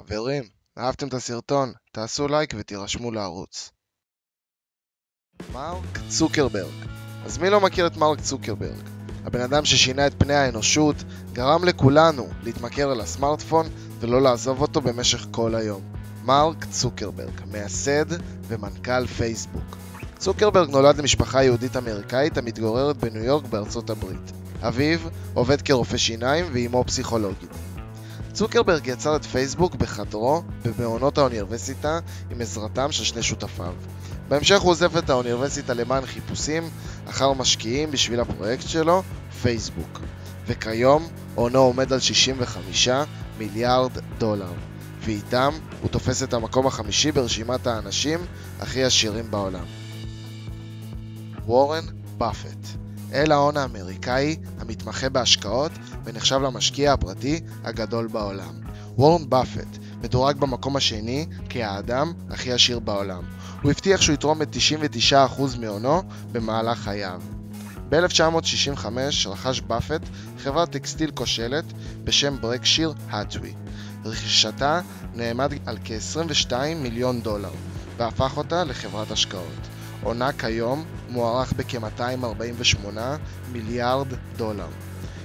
חברים, אהבתם את הסרטון? תעשו לייק ותירשמו לערוץ. מרק צוקרברג. אז מי לא מכיר את מרק צוקרברג? הבן אדם ששינה את פני האנושות, גרם לכולנו להתמכר אל הסמארטפון ולא לעזוב אותו במשך כל היום. מרק צוקרברג, מייסד ומנכ"ל פייסבוק. צוקרברג נולד למשפחה יהודית אמריקאית המתגוררת בניו יורק בארצות הברית. אביו עובד כרופא שיניים ואמו פסיכולוגית. צוקרברג יצר את פייסבוק בחדרו במעונות האוניברסיטה עם עזרתם של שני שותפיו. בהמשך הוא עוזב את האוניברסיטה למען חיפושים אחר משקיעים בשביל הפרויקט שלו, פייסבוק. וכיום הונו עומד על 65 מיליארד דולר. ואיתם הוא תופס את המקום החמישי ברשימת האנשים הכי עשירים בעולם. וורן באפט, אל ההון האמריקאי המתמחה בהשקעות ונחשב למשקיע הפרטי הגדול בעולם. וורן באפט מדורג במקום השני כאדם הכי עשיר בעולם. הוא הבטיח שהוא יתרום את 99% מהונו במהלך חייו. ב-1965 רכש באפט חברת טקסטיל כושלת בשם ברקשיר האטווי. רכישתה נאמד על כ-22 מיליון דולר והפך אותה לחברת השקעות. עונה כיום מוערך בכ-248 מיליארד דולר.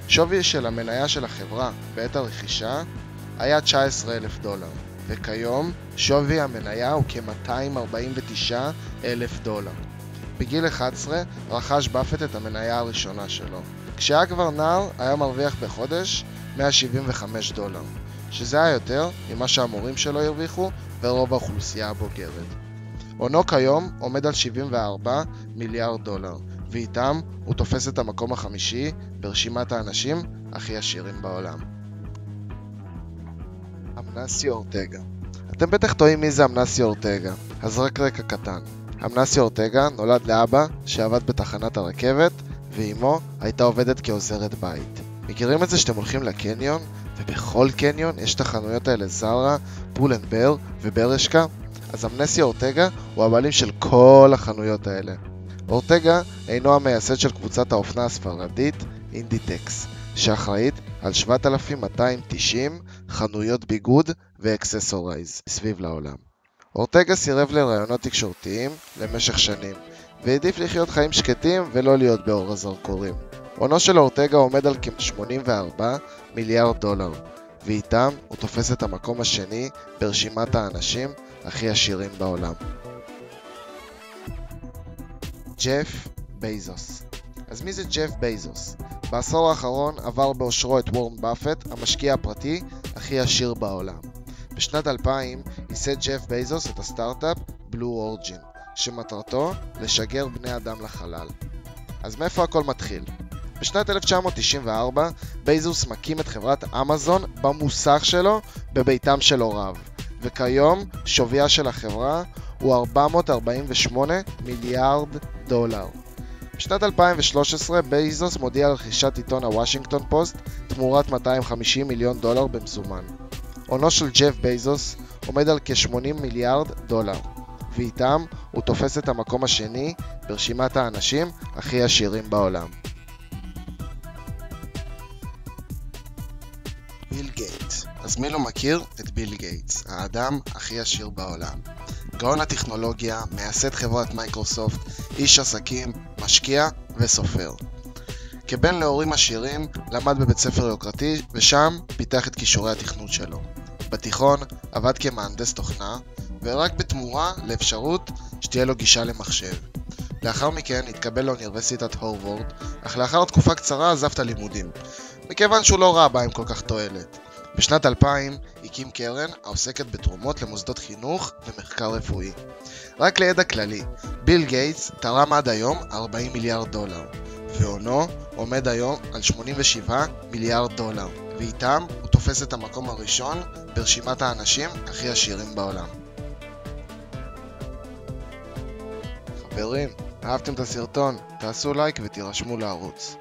שווי של המניה של החברה בעת הרכישה היה 19,000 דולר, וכיום שווי המניה הוא כ-249,000 דולר. בגיל 11 רכש באפט את המניה הראשונה שלו. כשהיה כבר נער היה מרוויח בחודש 175 דולר, שזה היה יותר ממה שהמורים שלו הרוויחו ורוב האוכלוסייה הבוגרת. הונו כיום עומד על 74 מיליארד דולר, ואיתם הוא תופס את המקום החמישי ברשימת האנשים הכי עשירים בעולם. אמנסיו אורטגה. אתם בטח טועים מי זה אמנסיו אורטגה, אז רק רקע קטן. אמנסיו אורטגה נולד לאבא שעבד בתחנת הרכבת, ואימו הייתה עובדת כעוזרת בית. מכירים את זה שאתם הולכים לקניון, ובכל קניון יש את החנויות האלה זרה, פול אנד בר וברשקה? אז אמנסיו אורטגה הוא הבעלים של כל החנויות האלה. אורטגה אינו המייסד של קבוצת האופנה הספרדית אינדיטקס, שאחראית על 7,290 חנויות ביגוד ואקססורייז סביב לעולם. אורטגה סירב לרעיונות תקשורתיים למשך שנים, והעדיף לחיות חיים שקטים ולא להיות באור הזרקורים. הונו של אורטגה עומד על כ-84 מיליארד דולר, ואיתם הוא תופס את המקום השני ברשימת האנשים הכי עשירים בעולם. ג'ף בייזוס. אז מי זה ג'ף בייזוס? בעשור האחרון עבר באושרו את וורן באפט, המשקיע הפרטי הכי עשיר בעולם. בשנת 2000 ייסד ג'ף בייזוס את הסטארט-אפ בלו אורג'ין, שמטרתו לשגר בני אדם לחלל. אז מאיפה הכל מתחיל? בשנת 1994 בייזוס מקים את חברת אמזון במוסך שלו בביתם של הוריו, וכיום שוויה של החברה הוא 448 מיליארד דולר. בשנת 2013 בייזוס מודיע על רכישת עיתון הוושינגטון פוסט תמורת 250 מיליון דולר במזומן. הונו של ג'ף בייזוס עומד על כ-80 מיליארד דולר, ואיתם הוא תופס את המקום השני ברשימת האנשים הכי עשירים בעולם. ביל גייטס. אז מי לא מכיר את ביל גייטס, האדם הכי עשיר בעולם? גאון הטכנולוגיה, מייסד חברת מייקרוסופט, איש עסקים, משקיע וסופר. כבן להורים עשירים, למד בבית ספר יוקרתי ושם פיתח את כישורי התכנות שלו. בתיכון עבד כמהנדס תוכנה, ורק בתמורה לאפשרות שתהיה לו גישה למחשב. לאחר מכן התקבל לאוניברסיטת הרווארד, אך לאחר תקופה קצרה עזב את הלימודים, מכיוון שהוא לא ראה בהם כל כך תועלת. בשנת 2000 הקים קרן העוסקת בתרומות למוסדות חינוך ומחקר רפואי. רק לידע כללי, ביל גייטס תרם עד היום 40 מיליארד דולר, והונו עומד היום על 87 מיליארד דולר, ואיתם הוא תופס את המקום הראשון ברשימת האנשים הכי עשירים בעולם. חברים, אהבתם את הסרטון? תעשו לייק ותירשמו לערוץ.